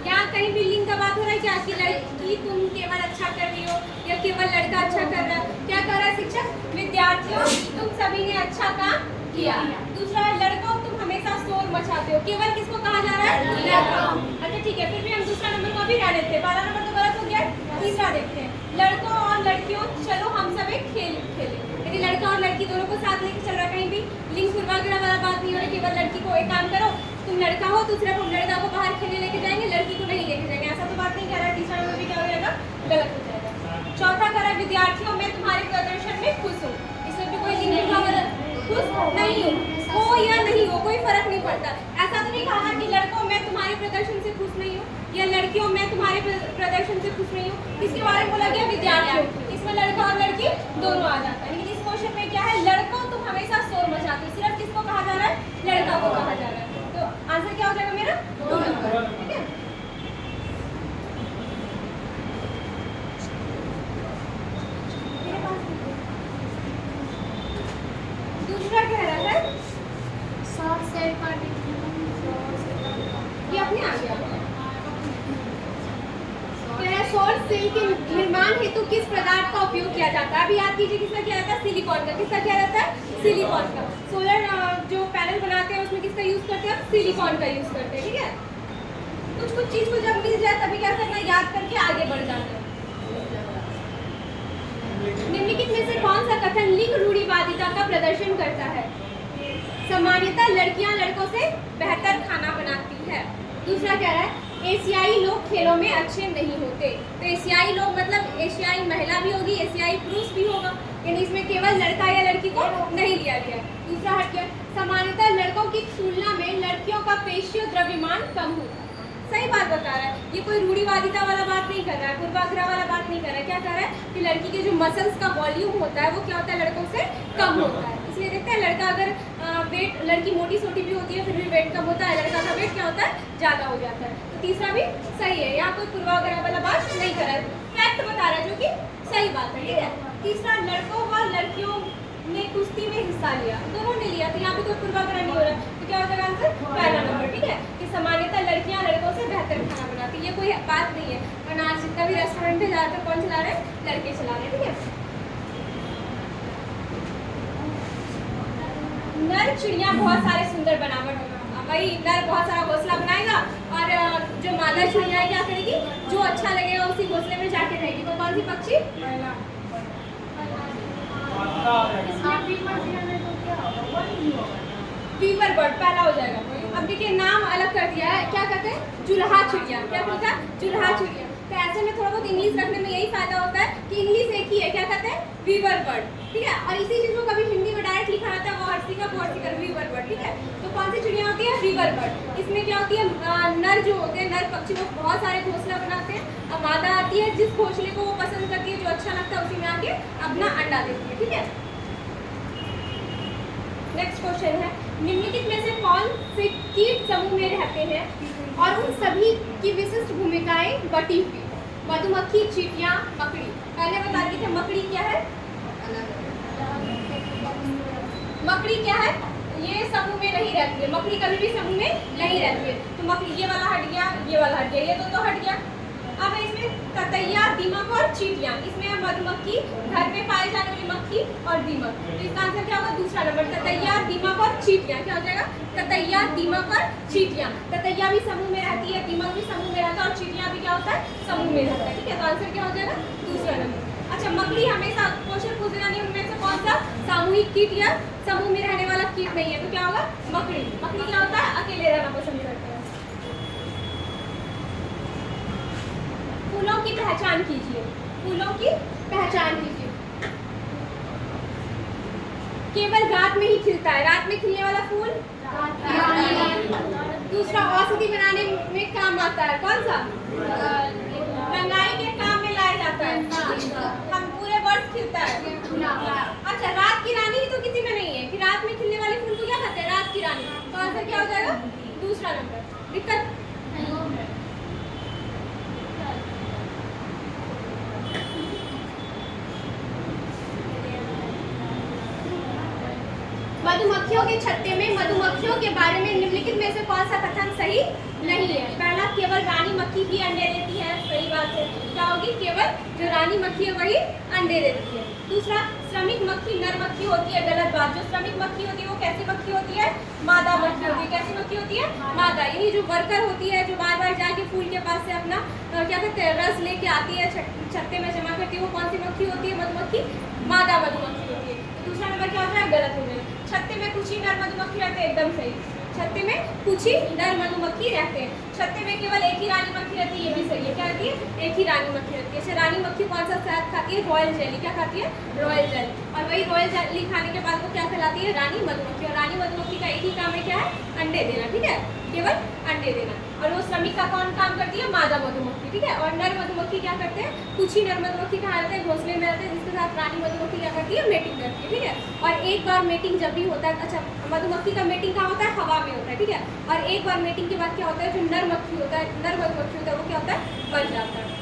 यहाँ कहीं भी लिंग का बात हो रहा है क्या कि लड़की तुम केवल अच्छा कर रही हो या केवल लड़का अच्छा कर रहा है? क्या कर रहा है शिक्षक? विद्यार्थियों तुम सभी ने अच्छा काम किया। दूसरा है लड़कों तुम हमेशा शोर मचाते हो। केवल किसको कहा जा रहा है? लड़कों। अच्छा ठीक है, फिर भी हम दूसरा नंबर को भी रहने देते हैं, पहला नंबर तो गलत हो गया। तीसरा देखते हैं, लड़कों और लड़कियों चलो हम सब एक खेल खेलें। यदि लड़का और लड़की दोनों को साथ लेके चल रहा है, कहीं भी लिंग पूर्वाग्रह वाला बात नहीं हो रही, केवल लड़की को एक काम करो, तुम लड़का हो तो सिर्फ हम लड़का को बाहर खेलने लेके जाएंगे, लड़की को नहीं लेके जाएंगे, ऐसा तो बात नहीं कह रहा है। तीसरा नंबर भी क्या हो जाएगा? गलत हो जाएगा। चौथा कह रहा है विद्यार्थियों मैं तुम्हारे प्रदर्शन में खुश हूँ। इसमें भी कोई लिंग पूर्वाग्रह खुश नहीं हो या नहीं हो कोई फर्क नहीं पड़ता। ऐसा तो नहीं कहा कि लड़कों मैं तुम्हारे प्रदर्शन से खुश नहीं हूँ या लड़कियों मैं तुम्हारे प्रदर्शन से खुश नहीं हूँ। इसके बारे में बोला गया विद्यार्थियों, इसमें लड़का और लड़की दोनों आ जाता है। लेकिन इस क्वेश्चन में क्या है? लड़कों तुम हमेशा शोर मचाते हो, सिर्फ किसको कहा जा रहा है? लड़का को कहा जा रहा है। तो आंसर क्या हो जाएगा मेरा? 2 नंबर। ठीक है, दूसरा कह रहा है ये अपने आ गया। सौर सेल के निर्माण हेतु किस पदार्थ का उपयोग किया जाता है? अभी याद कीजिए किसका किया जाता है? सिलिकॉन का। किसका किया जाता है? सिलिकॉन का। सोलर जो पैनल बनाते हैं उसमें किसका यूज करते हैं? सिलिकॉन का यूज करते हैं। ठीक है, कुछ चीज को जब मिल जाए तभी क्या करना है? याद करके आगे बढ़ जाना है। निम्नलिखित में से कौन सा कथन लिंग रूढ़िवादिता का प्रदर्शन करता है? सामान्यतः लड़कियां लड़कों से बेहतर खाना बनाती है। दूसरा कह रहा है एशियाई लोग खेलों में अच्छे नहीं होते। तो एशियाई लोग मतलब एशियाई महिला भी होगी, एशियाई पुरुष भी होगा, यानी इसमें केवल लड़का या लड़की को नहीं लिया गया। दूसरा हट गया, सामान्यतः लड़कों की तुलना में लड़कियों का पेशीय द्रव्यमान कम होता है। सही बात बता रहा है, ये कोई रूढ़िवादिता वाला बात नहीं कर रहा है, पूर्वाग्रह वाला बात नहीं कर रहा है। क्या कर रहा है कि लड़की के जो मसल्स का वॉल्यूम होता है वो क्या होता है? लड़कों से कम होता है। इसलिए देखते हैं लड़का अगर वेट, लड़की मोटी सोटी भी होती है फिर भी वेट कम होता है, लड़का का वेट क्या होता है? ज़्यादा हो जाता है। तो तीसरा भी सही है, यहाँ कोई पूर्वाग्रह वाला बात नहीं कर रहा है, फैक्ट बता रहा है जो कि सही बात है। ठीक है, तीसरा लड़कों व लड़कियों ने कुश्ती में हिस्सा लिया, दोनों ने लिया, तो यहाँ पे कोई पूर्वाग्रह नहीं हो रहा है। तो क्या हो जाएगा आंसर? पहला नंबर। ठीक है, कि सामान्यतः लड़कियां लड़कों से बेहतर खाना बनाती है, ये कोई बात नहीं है। वरना आज जितना भी रेस्टोरेंट है ज़्यादातर कौन चला रहे हैं? लड़के चला रहे हैं। ठीक है, नर चिड़िया बहुत सारे सुंदर बनावट, वही नर बहुत सारा घोंसला बनाएगा और जो मादा चिड़िया है क्या करेगी? जो अच्छा लगेगा उसी घोंसले में जाके रहेगी। तो कौन सी पक्षी? वीवर बर्ड पहला हो जाएगा। अब देखिए नाम अलग कर दिया है, क्या कहते हैं? जुल्हा चिड़िया। क्या कहता है? जुल्हा चिड़िया। तो ऐसे में थोड़ा बहुत इंग्लिश रखने में यही फायदा होता है कि इंग्लिश एक ही है, क्या कहते हैं? Weaver bird. ठीक है, और इसी चीज को कभी हिंदी में डायरेक्ट लिखा रहता है वो हर्षी का वीवर बर्ड। ठीक है, तो कौन सी चिड़िया होती है? Weaver bird. इसमें क्या होती है? नर जो होते हैं, नर पक्षी, वो बहुत सारे घोंसला बनाते हैं, और मादा आती है जिस घोंसले को वो पसंद करती है, जो अच्छा लगता है उसी में आके अपना अंडा देती है। ठीक है, नेक्स्ट क्वेश्चन है निम्नलिखित में से कौन से कीट समूह में रहते हैं और उन सभी की विशिष्ट भूमिकाएं बटी हुई? मधुमक्खी, चींटियां, मकड़ी। पहले बता दिए थे मकड़ी क्या है? मकड़ी क्या है? ये समूह में नहीं रहती है, मकड़ी कभी भी समूह में नहीं रहती है। तो मकड़ी ये वाला हट गया, ये वाला हट गया, ये तो हट गया। अब इसमें ततैया, दीमक और चींटियां। इसमें मधुमक्खी, घर में पाए जाने वाली मक्खी और दीमक। तो इसका आंसर क्या होगा? दूसरा नंबर, ततैया, दीमक और चींटियां। क्या हो जाएगा? ततैया, दीमक और चींटियां। ततैया भी समूह में रहती है, दीमक भी समूह में रहता है और चींटियां भी क्या होता है? समूह में रहता है। ठीक है, तो आंसर क्या हो जाएगा? दूसरा नंबर। अच्छा, मकड़ी हमेशा क्वेश्चन पूछेगा नहीं उनमें से कौन सा सामूहिक कीट या समूह में रहने वाला कीट नहीं है, तो क्या होगा? मकड़ी। मकड़ी क्या होता है? अकेले रहना पसंद करता है। फूलों की पहचान कीजिए। फूलों की पहचान कीजिए। केवल रात में ही खिलता है, रात में खिलने वाला फूल। दूसरा औषधि बनाने में काम आता है, कौन सा? रंगाई के काम में लाया जाता है, हम पूरे वर्ष खिलता है। अच्छा, रात की रानी तो किसी में नहीं है कि रात में खिलने वाली फूल को क्या कहते हैं? रात की रानी। तो आंसर क्या हो जाएगा? दूसरा नंबर। दिक्कत मधुमक्खियों के छत्ते में मधुमक्खियों के बारे में निम्नलिखित में में से कौन सा कथन सही नहीं है? पहला, केवल रानी मक्खी ही अंडे देती है, सही बात है। क्या होगी? केवल जो रानी मक्खी है वही अंडे देती है। दूसरा, श्रमिक मक्खी नर मक्खी होती है, गलत बात। जो श्रमिक मक्खी होती है वो कैसी मक्खी होती है? मादा मक्खी होती है। कैसी मक्खी होती है? मादा। यानी जो वर्कर होती है, जो बार बार जाके फूल के पास से अपना क्या कहते हैं रस लेके आती है, छत्ते में जमा करती है, वो कौन सी मक्खी होती है? मधुमक्खी, मादा मधुमक्खी होती है। तो दूसरा नंबर क्या होता है? गलत हो गया। छत्ते में कुछ ही नर मधुमक्खी रहते हैं, एकदम सही। छत्ते में कुछ ही नर मधुमक्खी रहते हैं। छत्ते में केवल एक ही रानी मक्खी रहती है, ये भी सही है। क्या रहती है? एक ही रानी मक्खी रहती है। अच्छा, रानी मक्खी कौन सा शहद खाती है? Royal jelly. क्या खाती है? Royal jelly. और वही रॉयल जेली खाने के बाद वो क्या कहलाती है? रानी मधुमक्खी। और रानी मधुमक्खी का एक ही काम है, क्या है? अंडे देना, ठीक है, केवल अंडे देना। और वो श्रमिक का कौन काम करती है? मादा मधुमक्खी, ठीक है। और नर मधुमक्खी क्या करते हैं? कुछ ही नर मधुमक्खी कहाँ रहते हैं? घोंसले में रहते हैं, जिसके साथ रानी मधुमक्खी क्या करती है? मेटिंग करती है, ठीक है। और एक बार मेटिंग जब भी होता है, अच्छा, मधुमक्खी का मेटिंग कहाँ होता है? हवा में होता है, ठीक है। और एक बार मेटिंग के बाद क्या होता है? जो नर मक्खी होता है, नर मधुमक्खी होता है, वो क्या होता है? बन जाता है।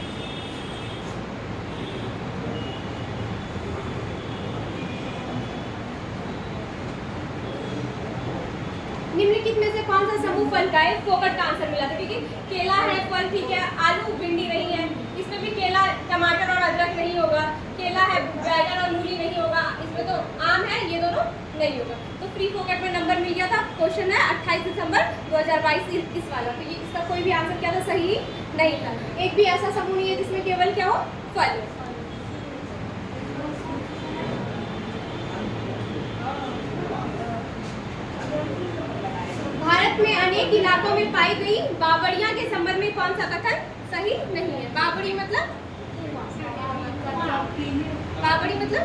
निम्नलिखित में से कौन सा समूह फल का है? फोकट का आंसर मिला था, ठीक है। केला है फल, ठीक है। आलू, भिंडी नहीं है, इसमें भी केला, टमाटर और अदरक नहीं होगा। केला है, बैगन और मूली नहीं होगा। इसमें तो आम है, ये दोनों नहीं होगा। तो फ्री फोकट में नंबर मिल गया था। क्वेश्चन है 28 दिसंबर 2022 इस वाला। तो ये इसका कोई भी आंसर क्या था? सही नहीं था। एक भी ऐसा समूह नहीं है जिसमें केवल क्या हो? फल हो। भारत में अनेक इलाकों में पाई गई बावड़ियां के संबंध में कौन सा कथन सही नहीं है? बावड़ी मतलब? बावड़ी मतलब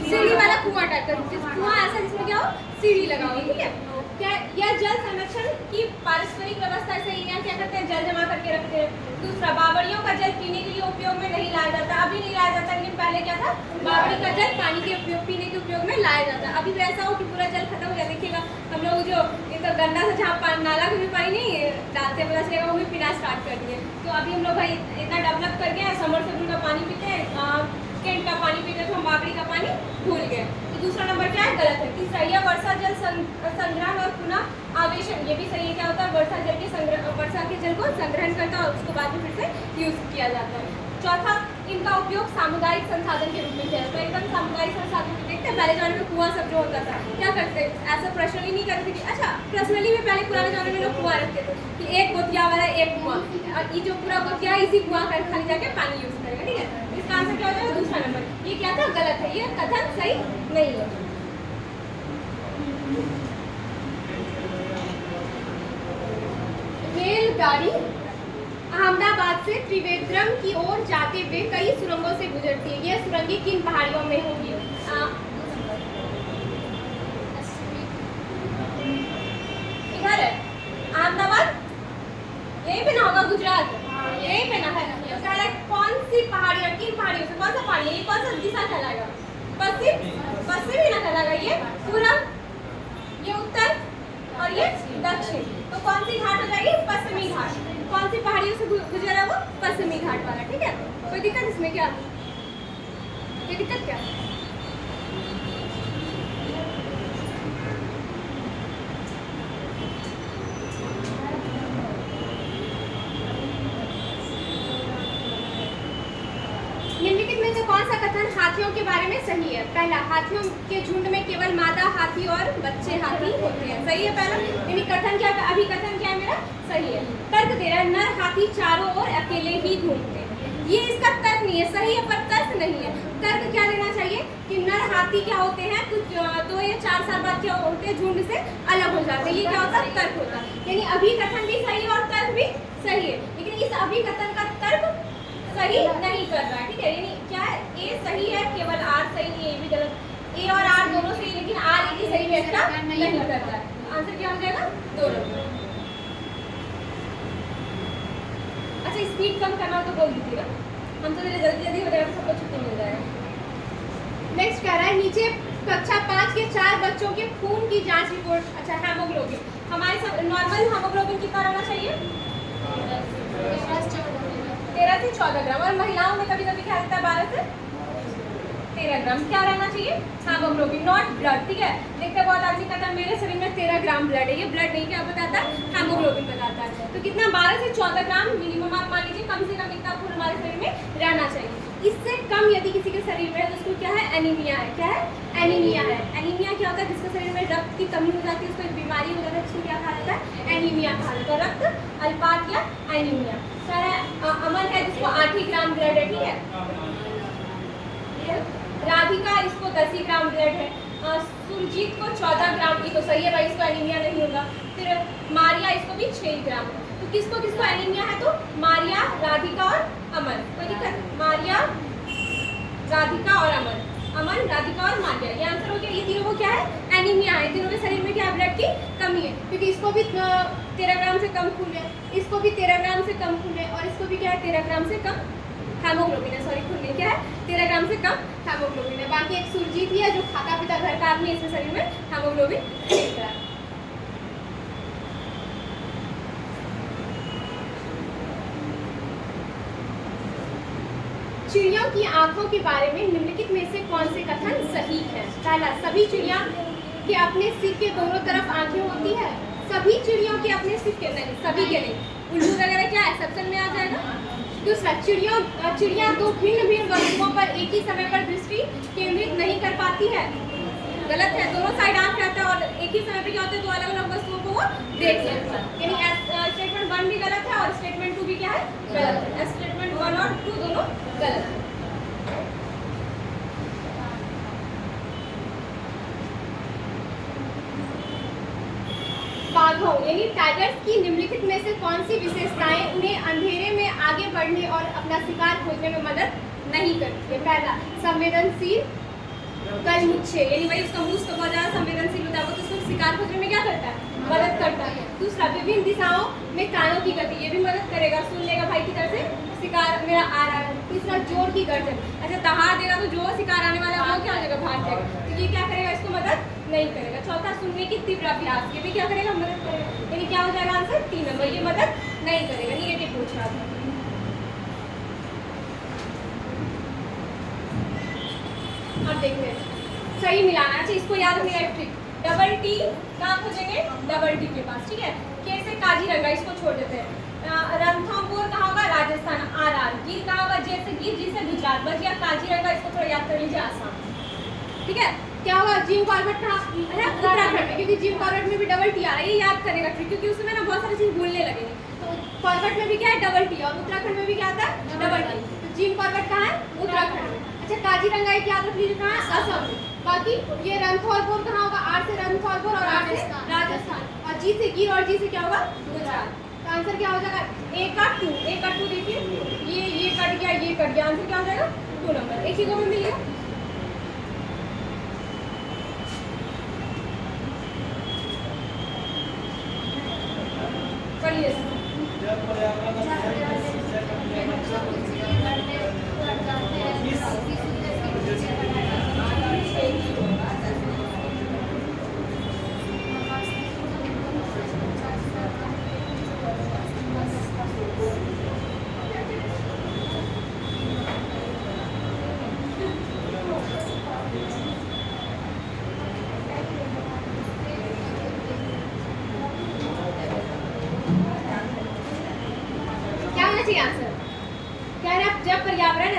सीढ़ी वाला कुआं टाइप का, कुआं ऐसा जिसमें क्या हो? सीढ़ी लगा हो, ठीक है। क्या यह जल संरक्षण की पारस्परिक व्यवस्था से यहाँ क्या करते हैं? जल जमा करके रखते हैं। दूसरा, बावड़ियों का जल पीने के लिए उपयोग में नहीं लाया जाता। अभी नहीं लाया जाता, लेकिन पहले क्या था? बावड़ी का जल पानी के उपयोग, पीने के उपयोग में लाया जाता। अभी भी ऐसा हो कि पूरा जल खत्म हो जाए। देखिएगा हम लोग जो एक गंदा से जहाँ नाला में भी पानी नहीं डालते, पता चलेगा वो भी पीना स्टार्ट कर दिए। तो अभी हम लोग भाई इतना डेवलप कर गए, समरसेबल का पानी पीते हैं, कैंट का पानी पीते हैं, तो हम बावड़ी का पानी भूल गए। तो दूसरा नंबर क्या है? गलत है। तीसरा, यह वर्षा जल संग्रहण और पुनः आवेशन, ये भी सही है। क्या होता है? वर्षा जल के वर्षा के जल को संग्रहण करता है और उसको बाद में फिर से यूज किया जाता है। चौथा, इनका उपयोग सामुदायिक संसाधन के रूप में किया जाता है। एकदम सामुदायिक संसाधन देखते हैं, पहले जमाने में कुआं सब जो होता था, क्या करते हैं? ऐसा पर्सनली नहीं करते थे। अच्छा, पर्सनली भी पहले पुराने जमाने में लोग कुआं रखते थे कि एक गोतिया वाला एक कुआं, और ये जो पूरा गोतिया है इसी कुआं का खाली जाके पानी यूज करेगा, ठीक है। इसका आंसर क्या हो जाएगा? दूसरा नंबर। ये क्या था? गलत है, ये कथन सही नहीं है। रेलगाड़ी अहमदाबाद से त्रिवेंद्रम की ओर जाते हुए कई सुरंगों से गुजरती है। यह सुरंगें किन पहाड़ियों में होगी? इधर है अहमदाबाद, यहीं पे ना होगा? गुजरात यहीं पे ना है। कौन सी पहाड़ियाँ, किन पहाड़ियों से? कौन सा पहाड़ी है? ये कौन सा दिशा कहलाएगा? पश्चिम, पश्चिम ही ना कहलाएगा। ये पूरब, ये उत्तर और ये दक्षिण। तो कौन सी घाट हो जाएगी? पश्चिमी घाट। कौन सी पहाड़ियों से गुजरा वो? पश्चिमी घाट वाला, ठीक है। कोई दिक्कत इसमें? क्या कोई दिक्कत क्या? निम्नलिखित में से कौन सा कथन हाथियों के बारे में सही है? पहला, हाथियों के झुंड में केवल मादा हाथी और बच्चे हाथी होते हैं, सही है पहला। यानी कथन क्या, अभी कथन क्या है मेरा? सही है। तर्क दे रहा है, नर हाथी चारों ओर अकेले ही घूमते हैं। ये इसका तर्क नहीं है, सही है पर तर्क नहीं है। तर्क क्या देना चाहिए कि नर हाथी क्या होते हैं? कुछ 2 या 4 साल बाद क्या होते हैं? झुंड से अलग हो जाते हैं। ये क्या होता है? तर्क होता है। यानी अभी कथन भी सही है और तर्क भी सही है, लेकिन इस अभी कथन का तर्क सही नहीं कर रहा है, ठीक है। यानी क्या है? ए सही है, केवल आर सही नहीं है, ये भी गलत। ए और आर दोनों सही, लेकिन आर एक ही सही है, एक्स्ट्रा नहीं कर रहा है। आंसर क्या हो जाएगा? 2 नंबर। अच्छा, स्पीड कम करना हो तो बोल दीजिएगा, हम तो जल्दी जल्दी हो जाएगा, सबको छुट्टी मिल जाएगा। नेक्स्ट कह रहा है, नीचे कक्षा 5 के 4 बच्चों के खून की जांच रिपोर्ट। अच्छा, हेमोग्लोबिन, हमारे सब नॉर्मल हेमोग्लोबिन कितना रहना चाहिए? 13 से 14 ग्राम। और महिलाओं में कभी कभी क्या रहता है? 12 से 13 ग्राम। क्या रहना चाहिए? Haemoglobin, not blood. ठीक है, देखते बहुत आदमी कहता है मेरे शरीर में 13 ग्राम ब्लड है, ये ब्लड नहीं, क्या बताता है? हेमोग्लोबिन बताता है। तो कितना 12 से 14 ग्राम मिनिमम आप मान लीजिए, कम से कम इतना खून हमारे शरीर में रहना चाहिए। इससे कम यदि किसी के शरीर में है तो उसको क्या है? एनीमिया है। क्या है? एनीमिया है। एनीमिया क्या होता है? जिसके शरीर में रक्त की कमी हो जाती है, उसको एक बीमारी हो जाती है, उसको क्या कहा जाता है? एनीमिया कहा जाता है, रक्त अल्पात या एनीमिया। अमन है जिसको 8 ग्राम ब्लड है। ठीक है, राधिका इसको 10 ग्राम ब्लड है। सुरजीत को 14 ग्राम की, तो सही है भाई, इसको एनीमिया नहीं होगा। फिर मारिया, इसको भी 6 ग्राम है। तो किसको किसको एनीमिया है? तो मारिया, राधिका और अमन। कोई दिक्कत? मारिया, राधिका और अमन, अमन, राधिका और मारिया, ये आंसर हो गया। ये तीनों को क्या है? एनीमिया है। तीनों के शरीर में क्या है? ब्लड की कमी है, क्योंकि इसको भी 13 ग्राम से कम खून है, इसको भी 13 ग्राम से कम खून है, और इसको भी क्या है? 13 ग्राम से कम हेमोग्लोबिन है। सॉरी, खून नहीं, क्या है? 13 ग्राम से कम हेमोग्लोबिन है। बाकी एक सुरजीत ही है जो खाता पीता घर का आदमी, इसके शरीर में हेमोग्लोबिन नहीं है। चिड़ियों की आंखों के बारे में निम्नलिखित में से कौन से कथन सही है? पहला, सभी चिड़िया के अपने सिर के दोनों तरफ आंखें होती है। सभी चिड़ियों के अपने सिर के नहीं, सभी के नहीं, उल्लू वगैरह क्या एक्सेप्शन में आ जाएगा। दूसरा, चिड़िया दो भिन्न भिन्न वस्तुओं पर एक ही समय पर दृष्टि केंद्रित नहीं कर पाती है। गलत है, दोनों साइड आंख रहता है और एक ही समय पे क्या होता है? दो अलग अलग वस्तुओं को वो देख सकता है। यानी स्टेटमेंट 1 भी गलत है और स्टेटमेंट 2 भी क्या है? गलत है। स्टेटमेंट 1 और 2 दोनों गलत है। बाघों यानी टाइगर्स की निम्नलिखित में से कौन सी विशेषताएं उन्हें अंधेरे में आगे बढ़ने और अपना शिकार खोजने में मदद नहीं करती है? पहला, संवेदनशील गलमुच्छे, यानी भाई उसका मुंह तो बहुत ज़्यादा संवेदनशील होता है, वो तो उसको शिकार खोजने में क्या करता है? मदद करता है। दूसरा, विभिन्न दिशाओं में कानों की गति, ये भी मदद करेगा, सुन लेगा भाई किधर से शिकार मेरा आ रहा है। तीसरा, जोर की गर्दन, अच्छा दहाड़ देगा तो जो शिकार आने वाला है वो क्या हो जाएगा? भाग जाएगा, तो ये क्या करेगा? इसको मदद नहीं करेगा। चौथा, सुनने की तीव्र अभ्यास, ये भी क्या करेगा? मदद करेगा। यानी क्या हो जाएगा आंसर? 3 नंबर, ये मदद नहीं करेगा। निगेटिव पूछ रहा था। अब देखते हैं सही मिलाना। अच्छा, इसको याद रखिएगा ट्रिक, डबल टी कहाँ खोजेंगे? डबल टी के पास। ठीक है, के से काजीरंगा, इसको छोड़ देते हैं। रणथंभौर कहाँ होगा? राजस्थान। आर गिर कहाँ होगा? जे से गिर, जी से गुजरात। बच गया काजीरंगा, इसको थोड़ा याद कर लीजिए, आसाम। ठीक है, क्या होगा? जिम कॉर्बेट कहाँ है? उत्तराखंड में, क्योंकि जिम कॉर्बेट में भी डबल टी आ रहा है, ये याद करेगा ट्रिक, क्योंकि उसमें ना बहुत सारी चीज भूलने लगेंगे। तो कॉर्बेट में भी क्या है? डबल टी, और उत्तराखंड में भी क्या आता है? Double T. तो जिम कॉर्बेट कहाँ है? उत्तराखंड में। अच्छा, काजीरंगा एक याद रख लीजिए, कहाँ है? असम में। बाकी ये रणथंभौर कहाँ होगा? आर से रणथंभौर और आर से राजस्थान, और जी से गिर और जी से क्या होगा? गुजरात। तो आंसर क्या हो जाएगा? ए का 2, ए का 2 देखिए, ये कट गया, ये कट गया, आंसर क्या हो जाएगा? 2 नंबर। एक ही को भी मिल गया। पढ़िए, आंसर कह रहे हैं, जब पर्यावरण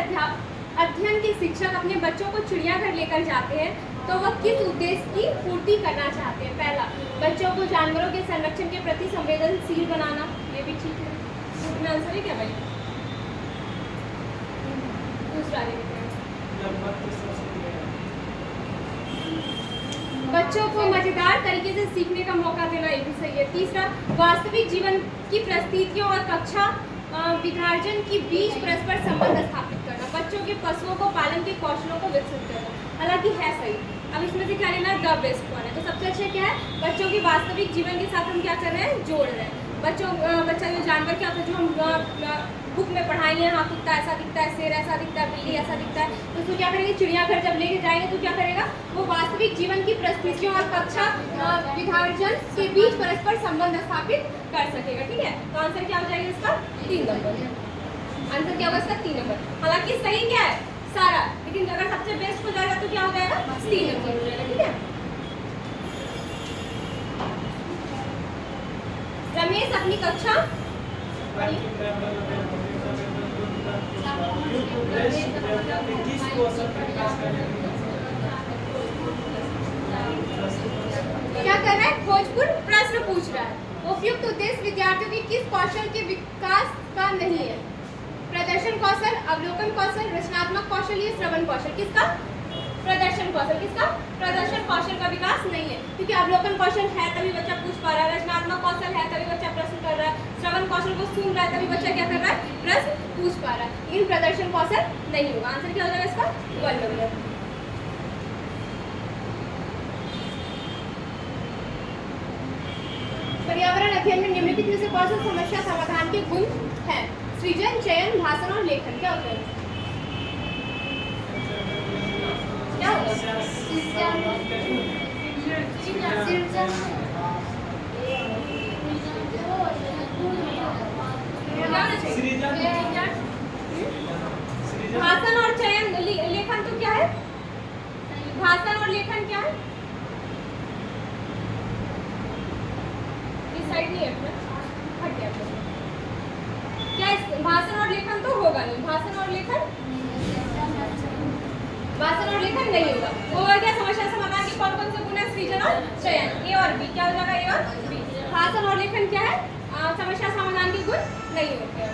अध्ययन के शिक्षक अपने बच्चों को चिड़ियाघर लेकर जाते हैं तो वह किस उद्देश्य की पूर्ति करना चाहते हैं? पहला, बच्चों को जानवरों के संरक्षण के प्रति संवेदनशील बनाना, ये भी ठीक है, इसमें आंसर है क्या भाई? दूसरा देखते हैं, बच्चों को मजेदार तरीके से सीखने का मौका देना, ये भी सही है। तीसरा, वास्तविक जीवन की परिस्थितियों और कक्षा विभाजन के बीच परस्पर संबंध स्थापित करना, बच्चों के पशुओं को पालन के कौशलों को विकसित करना, हालांकि है सही। अब इसमें से क्या लेना? द बेस्ट वन है। तो सबसे अच्छा क्या है? बच्चों के वास्तविक जीवन के साथ हम क्या कर रहे हैं? जोड़ रहे हैं। बच्चा जो जानवर क्या होता है, जो हम बुक में पढ़ाएंगे, हाँ कुत्ता ऐसा दिखता है, शेर ऐसा दिखता है, बिल्ली ऐसा दिखता है, तो उसको क्या करेंगे? चिड़ियाघर जब लेके जाएंगे तो क्या करेगा? वो वास्तविक जीवन की परिस्थितियों और कक्षा विभाजन के बीच परस्पर संबंध स्थापित कर सकेगा। ठीक है, तो आंसर क्या हो जाएगा इसका? 3 नंबर। आंसर क्या होगा इसका? 3 नंबर। हालांकि सही क्या है? सारा, लेकिन अगर सबसे बेस्ट हो जाएगा तो क्या हो जाएगा? 3 नंबर हो जाएगा। ठीक है, रमेश अपनी कक्षा क्या कर रहा है? खोजपूर्ण प्रश्न पूछ रहा है। उपयुक्त उद्देश्य विद्यार्थियों के किस कौशल के विकास का नहीं है? प्रदर्शन कौशल, अवलोकन कौशल, रचनात्मक कौशल, या श्रवण कौशल? किसका? प्रदर्शन कौशल। किसका? प्रदर्शन कौशल का विकास नहीं है, क्योंकि अवलोकन कौशल है तभी बच्चा पूछ पा रहा है, रचनात्मक कौशल है तभी बच्चा प्रश्न कर रहा है, श्रवण कौशल को सुन रहा है तभी बच्चा क्या कर रहा है? प्रश्न पूछ पा रहा है, लेकिन प्रदर्शन कौशल नहीं होगा। आंसर क्या हो जाएगा इसका? 1 नंबर। पर्यावरण अध्ययन में निम्नलिखित में से कौन सा समस्या समाधान के गुण है? सृजन, चयन, भाषण और लेखन। क्या होता है? क्या होगा? भाषण और चयन, लेखन तो क्या है? भाषण और लेखन क्या है? इस साइड नहीं है अपना, हट गया क्या? भाषण और लेखन तो होगा नहीं, भाषण और लेखन नहीं होगा। वो क्या समस्या समाधान के कौन कौन से गुण है? सृजन और चयन, ए और बी। क्या हो जाएगा? ए और बी। भाषण और लेखन क्या है? समस्या समाधान के गुण नहीं होते हैं।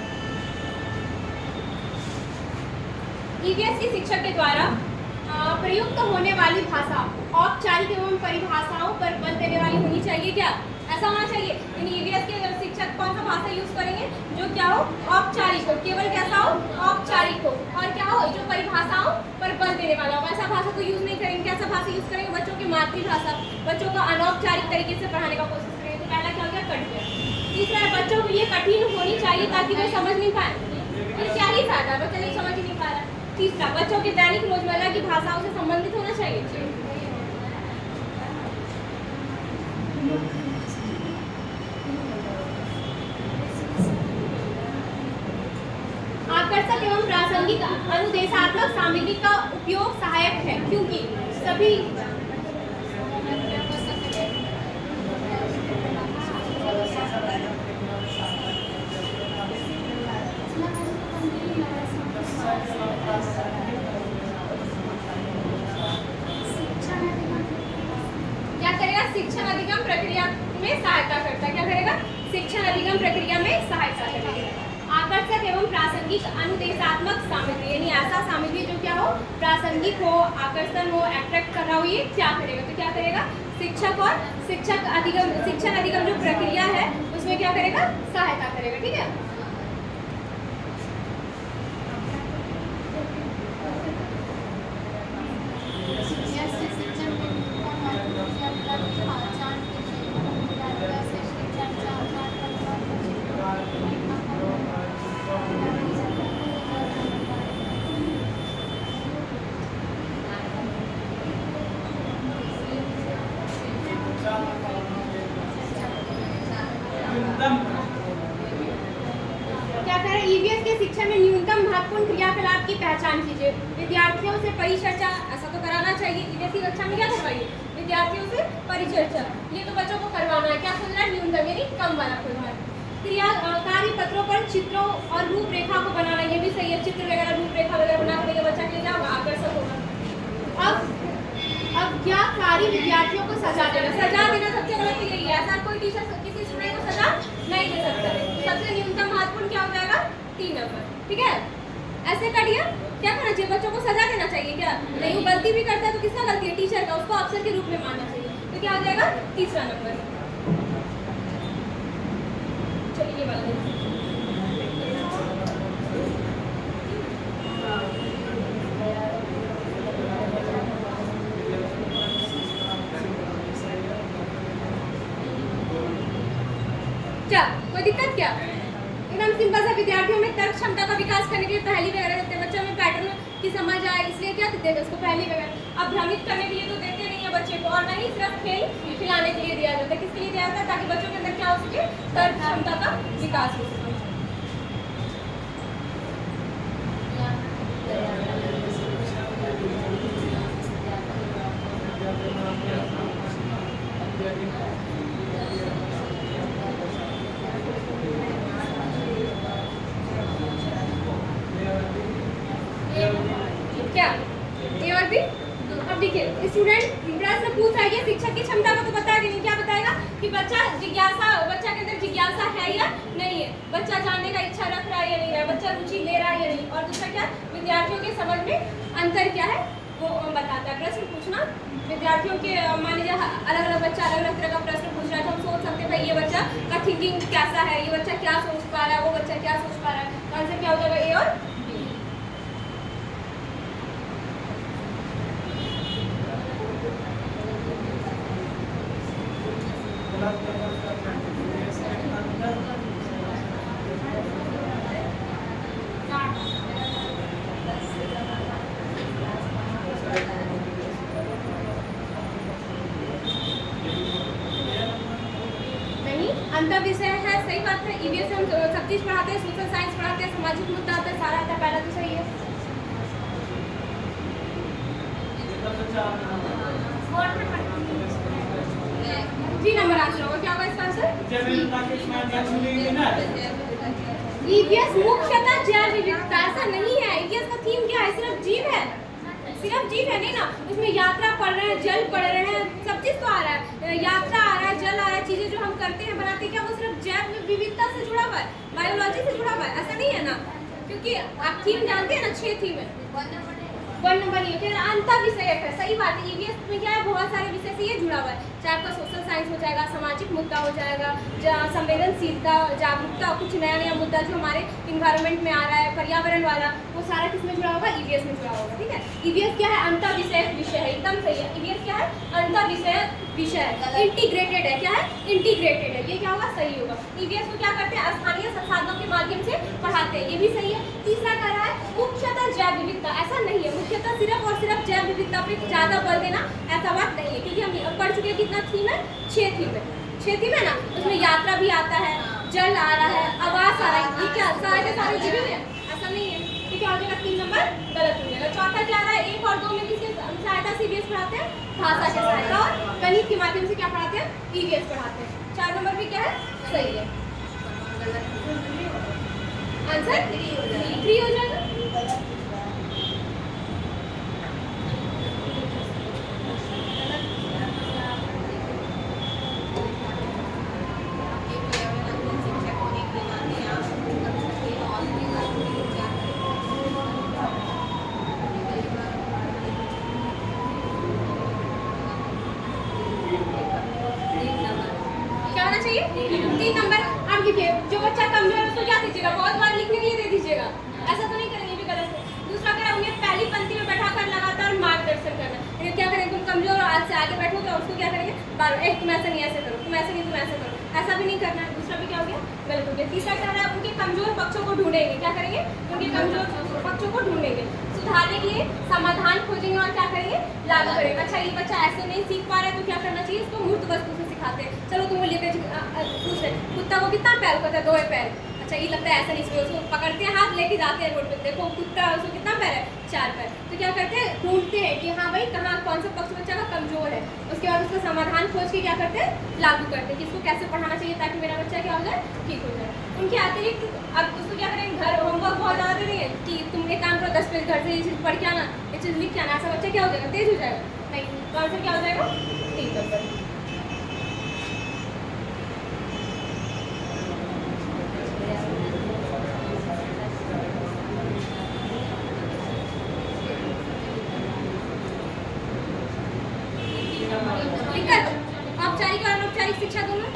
ईवीएस की शिक्षक के द्वारा प्रयुक्त होने वाली भाषा औपचारिक एवं परिभाषाओं पर बल देने वाली होनी चाहिए। क्या ऐसा होना चाहिए? ईवीएस के शिक्षक कौन सा भाषा यूज करेंगे? जो क्या हो? औपचारिक हो। केवल कैसा हो? औपचारिक हो। और क्या हो? जो परिभाषाओं पर बल देने वाला हो। ऐसा भाषा को यूज नहीं करेंगे। कैसा भाषा यूज करेंगे? बच्चों की मातृभाषा, बच्चों को अनौपचारिक तरीके से पढ़ाने का कोशिश करेंगे। तो पहला क्या हो गया? कट गया। तीसरा है बच्चों के लिए कठिन होनी चाहिए ताकि वे समझ नहीं पाए। फिर क्या ही फायदा, बच्चा नहीं समझ ही नहीं पा रहा। तीसरा, बच्चों के दैनिक रोजमर्रा की भाषाओं से संबंधित होना चाहिए। आकर्षक एवं प्रासंगिक अनुदेशात्मक सामग्री का उपयोग सहायक है, क्योंकि सभी क्या करेगा? शिक्षण अधिगम प्रक्रिया में सहायता करता है। क्या करेगा? शिक्षण अधिगम प्रक्रिया में सहायता करेगा। आकर्षक एवं प्रासंगिक अनुदेशात्मक सामग्री, यानी ऐसा सामग्री जो क्या हो? प्रासंगिक हो, आकर्षण हो, अट्रैक्ट कर रहा हो, ये क्या करेगा? तो क्या करेगा? शिक्षक और शिक्षण अधिगम जो प्रक्रिया है उसमें क्या करेगा? सहायता करेगा। ठीक है, क्या कह रहे हैं? ईवीएस के शिक्षण में न्यूनतम महत्वपूर्ण क्रियाकलाप की पहचान कीजिए। विद्यार्थियों से परिचर्चा, ऐसा तो कराना चाहिए। ईवीएस की कक्षा में क्या करवाइए? विद्यार्थियों से परिचर्चा, ये तो बच्चों को करवाना है। क्या खोज रहा है? न्यूनतम, यानी कम वाला खोज रहा है। क्रिया कार्य पत्रों पर चित्रों और रूपरेखा को बनाना, ये भी सही है। चित्र वगैरह, रूपरेखा वगैरह बना कर बच्चा के लिए क्या होगा? आकर्षक होगा। अब क्या कार्य विद्यार्थियों को सजा देना सबसे गलत यही है। ऐसा कोई टीचर किसी स्टूडेंट को सजा नहीं दे सकता। सबसे न्यूनतम महत्वपूर्ण क्या हो जाएगा? 3 नंबर। ठीक है, ऐसे करिए। क्या करना चाहिए? बच्चों को सजा देना चाहिए। क्या नहीं? वो गलती भी करता है तो किसका गलती है? टीचर का। उसको अफसर के रूप में मानना चाहिए। तो क्या हो जाएगा? तीसरा नंबर। चलिए वाला क्या कोई दिक्कत? क्या एकदम सिंपल सा। विद्यार्थियों में तर्क क्षमता का विकास करने के लिए पहली वगैरह देते हैं। बच्चों में पैटर्न की समझ आए, इसलिए क्या देते हैं उसको? पहली वगैरह। अब भ्रमित करने के लिए तो देते नहीं है बच्चे को, और नहीं सिर्फ खेल खिलाने के लिए दिया जाता है। किसके लिए दिया जाता है? ताकि बच्चों के अंदर क्या हो सके? तर्क क्षमता का विकास हो सके। क्या ए और बी? अब देखिए स्टूडेंट प्रश्न पूछ रहा है शिक्षक की क्षमता को तो बताएगा नहीं, क्या बताएगा कि बच्चा के अंदर जिज्ञासा है या नहीं है, बच्चा जानने का इच्छा रख रहा है या नहीं है, बच्चा रुचि ले रहा है या नहीं, और दूसरा क्या विद्यार्थियों के समझ में अंतर क्या है वो बताता है। प्रश्न पूछना विद्यार्थियों के मान लीजिए अलग अलग बच्चा अलग अलग तरह का प्रश्न पूछ रहा है तो हम सोच सकते हैं भाई ये बच्चा का थिंकिंग कैसा है, ये बच्चा क्या सोच पा रहा है, वो बच्चा क्या सोच पा रहा है, तो आंसर क्या हो जाएगा ए और बी। अंतर विषय है, सही बात है। ईवीएस हम सब चीज पढ़ाते हैं, सोशल साइंस पढ़ाते हैं, सामाजिक मुद्दा आता है, सारा आता है, पहला तो सही है। जी नंबर आंसर होगा, क्या होगा इसका आंसर? ईवीएस मुख्यतः जैव विविधता, ऐसा नहीं है। ईवीएस का थीम क्या है? सिर्फ जीव है, सिर्फ जीव है नहीं ना, उसमें यात्रा पढ़ रहे हैं, जल पढ़ रहे हैं, सब चीज तो आ रहा है, यात्रा आ रहा है, जल आ रहा है, चीजें जो हम करते हैं बनाते हैं, क्या वो सिर्फ जैव विविधता से जुड़ा हुआ है, बायोलॉजी से जुड़ा हुआ है? ऐसा नहीं है ना, क्योंकि आप थीम जानते हैं ना, 6 थीम है, 1 नंबर ये फिर अंतर विषय है। सही बात है, ईवीएस में क्या है बहुत सारे विषय से ये जुड़ा हुआ है, चाहे आपका सोशल साइंस हो जाएगा, सामाजिक मुद्दा हो जाएगा, संवेदनशीलता, जागरूकता, कुछ नया नया मुद्दा जो हमारे इन्वायरमेंट में आ रहा है, पर्यावरण वाला, वो सारा किसमें जुड़ा होगा? ईवीएस में जुड़ा होगा। ठीक है, ईवीएस क्या है? अंतर विषय विषय है, एकदम सही है। ईवीएस क्या है? अंतर विषय विषय है, इंटीग्रेटेड है। क्या है? इंटीग्रेटेड है, ये क्या होगा? सही होगा। ईवीएस को क्या करते हैं? स्थानीय संसाधनों के माध्यम से पढ़ाते हैं, ये भी सही है। तीसरा कह रहा है मुख्यतः जैव विविधता, ऐसा नहीं है, मुख्यतः सिर्फ और सिर्फ जैव विविधता पे ज्यादा बल देना ऐसा बात नहीं है, क्योंकि हम पढ़ चुके हैं कितना थीम है? 6 थीम है, 6 थीम है ना, उसमें यात्रा भी आता है, जल आ रहा है, आवास आ रहा है, ये क्या सारे के सारे जीव है? ऐसा नहीं है। ठीक है, आ जाएगा 3 नंबर गलत हो जाएगा। चौथा क्या रहा है? 1 और 2 में किसकी सहायता से ईवीएस पढ़ाते हैं? भाषा के सहायता और गणित के माध्यम से क्या पढ़ाते हैं? ईवीएस पढ़ाते हैं। 4 नंबर भी क्या है? सही है, आंसर 3 हो जाएगा। क्या होना चाहिए? 3 नंबर। आप देखिए, जो बच्चा कमजोर है उसको क्या दीजिएगा? बहुत बार लिखने के लिए दे दीजिएगा, ऐसा तो नहीं करेंगे, भी गलत है। दूसरा क्या है? उन्हें पहली पंक्ति में बैठाकर लगातार मार्गदर्शन करना। क्या करेंगे? तुम कमजोर हो, आज से आगे बैठोगे और उसको क्या करेंगे? बार तुम ऐसा नहीं ऐसे करो, तुम ऐसे नहीं तुम ऐसे करो, ऐसा भी नहीं करना है। दूसरा भी क्या हो गया? गलत हो गया। तीसरा क्या है? उनके कमजोर पक्षों को ढूंढेंगे। क्या करेंगे? उनके कमजोर पक्षों को ढूंढेंगे, सुधारने के लिए समाधान खोजेंगे और क्या करेंगे? लागू करेंगे। अच्छा, ये बच्चा ऐसे नहीं सीख पा रहा है तो क्या करना चाहिए? इसको मूर्त वस्तु से सिखाते हैं। चलो तुम लेकर पूछ रहे कुत्ता को कितना पैर होता है? 2 पैर। अच्छा, ये लगता है ऐसा नहीं, उसको पकड़ते हैं, हाथ लेके जाते हैं रोड पे, देखो कुत्ता, उसको कितना पैर है? 4 पैर। तो क्या करते हैं? ढूंढते हैं कि हाँ भाई कहाँ कौन सा पक्ष बच्चा का कमजोर है, उसके बाद उसका समाधान खोज के क्या करते हैं? लागू करते हैं कि इसको कैसे पढ़ाना चाहिए ताकि मेरा बच्चा क्या हो जाए? ठीक हो जाए। उनके अतिरिक्त अब उसको क्या करेंगे? घर होमवर्क बहुत ज़्यादा दे देंगे कि तुम एक काम करो, 10 पेज घर से ये चीज़ पढ़ के आना, ये चीज़ लिख के आना, ऐसा बच्चा क्या हो जाएगा? तेज हो जाएगा? नहीं, तो आंसर क्या हो जाएगा? 3 नंबर। औपचारिक और अनौपचारिक शिक्षा दोनों।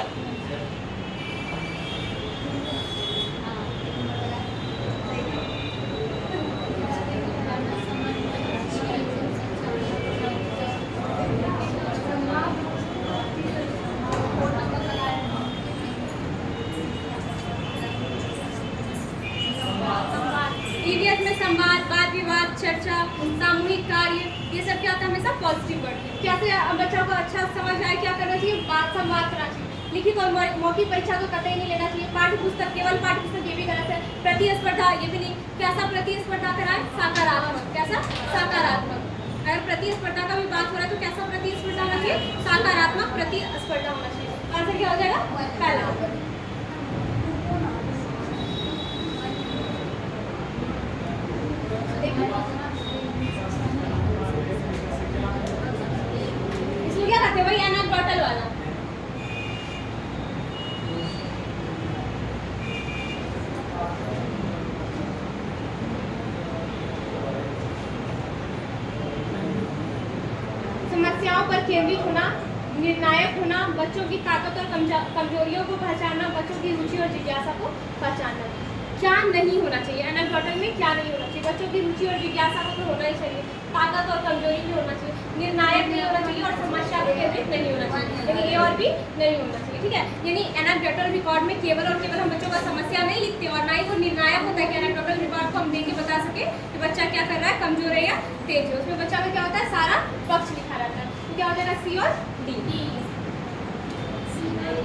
ईवीएस में संवाद, वाद विवाद, चर्चा, सामूहिक कार्य, ये सब क्या होता है? हमेशा पॉजिटिव वर्ड। कैसे बच्चों को अच्छा समझ आए क्या करना चाहिए? बात संवाद करना चाहिए। लिखित और मौखिक परीक्षा को कतई नहीं लेना चाहिए। पाठ्य पुस्तक, केवल पाठ्य पुस्तक, ये भी गलत है। प्रतिस्पर्धा, ये भी नहीं। कैसा प्रतिस्पर्धा कराए? सकारात्मक। कैसा? सकारात्मक। अगर प्रतिस्पर्धा का भी बात हो रहा है तो कैसा प्रतिस्पर्धा होना चाहिए? सकारात्मक प्रतिस्पर्धा होना चाहिए। आंसर क्या हो जाएगा? पहला। इसमें क्या करते हैं भाई? एनाक्डोटल वाला। समस्याओं पर केंद्रित होना, निर्णायक होना, बच्चों की ताकत और कमजोरियों को पहचानना, बच्चों की रुचि और जिज्ञासा को पहचानना। क्या नहीं होना चाहिए एनाक्डोटल में? क्या नहीं होना चाहिए? बच्चों की रुचि और जिज्ञासा को तो होना ही चाहिए, ताकत और कमजोरी भी होना चाहिए, निर्णायक नहीं होना चाहिए और समस्या पर केंद्रित नहीं होना चाहिए, यानी ए और बी नहीं होना चाहिए। ठीक है, यानी एनाक्डोटल रिकॉर्ड में केवल और केवल हम बच्चों का समस्या नहीं लिखते और ना ही वो निर्णायक होता है कि एनाक्डोटल रिकॉर्ड को हम देख के बता सके कि बच्चा क्या कर रहा है, कमजोर है या तेज है। उसमें बच्चा का क्या होता है? सारा पक्ष लिखा रहता है। तो क्या हो जाएगा? सी और डी।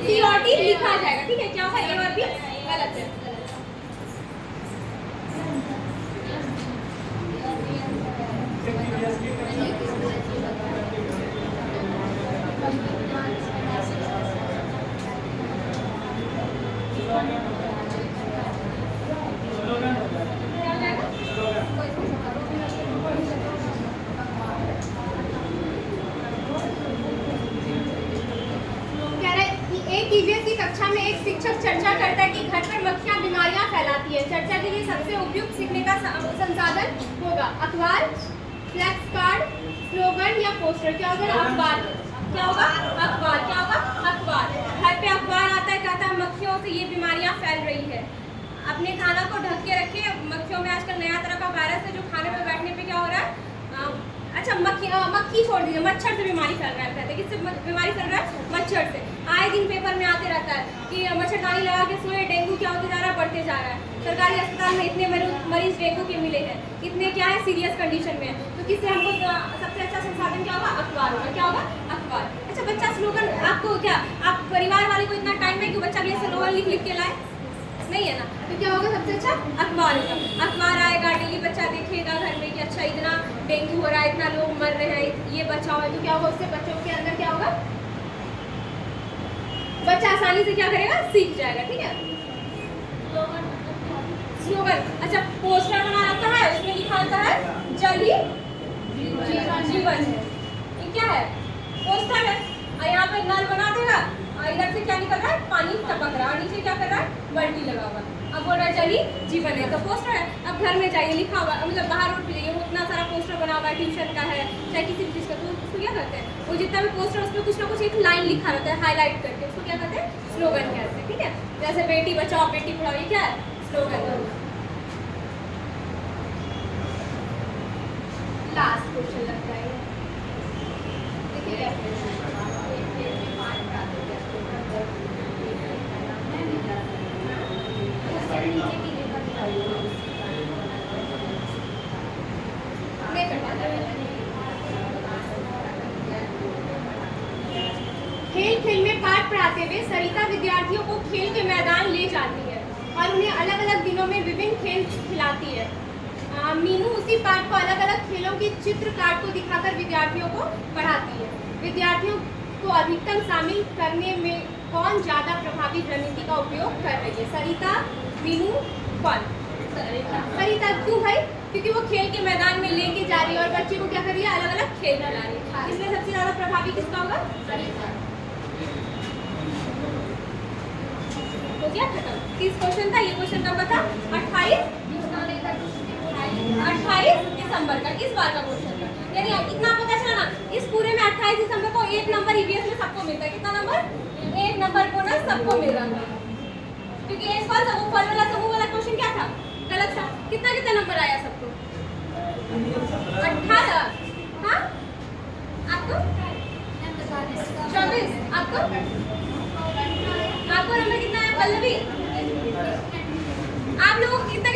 सी और डी लिखा जाएगा। ठीक है, क्या होगा? ए और बी गलत है। कक्षा में एक शिक्षक चर्चा करता है कि घर पर मक्खियां बीमारियां फैलाती है। चर्चा के लिए सबसे उपयुक्त सीखने का संसाधन होगा अखबार, फ्लैक्स कार्ड, स्लोगन या पोस्टर। क्या होगा? अखबार। क्या होगा? अखबार। क्या होगा? अखबार। घर पे अखबार आता है, कहता है मक्खियों से ये बीमारियां फैल रही है, अपने खाना को ढक के रखिए। मक्खियों में आजकल नया तरह का वायरस है जो खाने में बैठने पे क्या हो रहा है? अच्छा, मक्खी छोड़ दीजिए, मच्छर से बीमारी फैल रहा है। कहते हैं किससे बीमारी फैल रहा है? मच्छर से। आए दिन पेपर में आते रहता है कि मच्छरदानी लगा के सोए, डेंगू क्या होते जा रहा है? बढ़ते जा रहा है। सरकारी अस्पताल में इतने मरीज डेंगू के मिले हैं, इतने क्या है सीरियस कंडीशन में। तो किससे हमको सबसे अच्छा संसाधन क्या होगा? अखबार होगा। क्या होगा? अखबार। अच्छा, बच्चा स्लोगन, आपको क्या, आप परिवार वाले को इतना टाइम है कि बच्चा के लिए स्लोगन लिख के लाए? नहीं है ना। तो क्या होगा? सबसे अच्छा अखबार होगा। अखबार आएगा, डेली बच्चा देखेगा घर में कि अच्छा इतना डेंगू हो रहा है, इतना लोग मर रहे हैं, ये बचाओ है। तो क्या होगा? उससे बच्चों के अंदर क्या होगा? बच्चा आसानी से क्या करेगा? सीख जाएगा। ठीक है, स्लोगन। अच्छा, पोस्टर बना रहता है, उसमें लिखा रहता है जल ही जीवन है। ये क्या है? पोस्टर है। और यहाँ पे नल बना देगा और इधर से क्या निकल रहा है? पानी टपक रहा है और नीचे क्या कर रहा है? बल्टी लगा हुआ। अब बोल रहा है जल ही जीवन है, तो पोस्टर है। अब घर में जाइए, लिखा हुआ, मतलब बाहर रोड पे जाइए, वो इतना सारा पोस्टर बना हुआ है, ट्यूशन का है चाहे किसी भी चीज़ का, तो उसको क्या करते हैं? वो जितना भी पोस्टर उस पर कुछ ना कुछ एक लाइन लिखा रहता है हाईलाइट करके, उसको क्या कहते हैं? स्लोगन कहते हैं। ठीक है, जैसे बेटी बचाओ बेटी पढ़ाओ, ये क्या है? स्लोगन। लास्ट क्वेश्चन लगता है, देखिए खेल खेल में पाठ पढ़ाते हुए सरिता विद्यार्थियों को खेल के मैदान ले जाती है और उन्हें अलग अलग दिनों में विभिन्न खेल खिलाती है। मीनू उसी पाठ को अलग अलग खेलों की चित्र कार्ड को दिखाकर विद्यार्थियों को पढ़ाती है। विद्यार्थियों को अधिकतम शामिल करने में कौन ज़्यादा प्रभावी रणनीति का उपयोग कर रही है? सरिता, मीनू, कौन? सरिता। क्यों भाई? क्योंकि वो खेल के मैदान में लेके जा रही है और बच्चे को क्या कर रही है? अलग अलग खेल खिला रही है। इसमें सबसे ज़्यादा प्रभावी किसका होगा? सरिता। हो गया खत्म। 30 क्वेश्चन था, ये क्वेश्चन कब था? 28 दिसंबर का, इस बार का क्वेश्चन था। यानी इतना पता चला ना, इस पूरे में 28 दिसंबर को 1 नंबर ईवीएस में सबको मिलता है। कितना नंबर? 1 नंबर बोनस सबको मिल रहा था, क्योंकि एक फल समूह फल वाला समूह वाला क्वेश्चन क्या था? गलत था। कितना कितना नंबर आया सबको? 18। हाँ, आपको 24। आपको नंबर कितना है पल्लवी? आप लोग कितना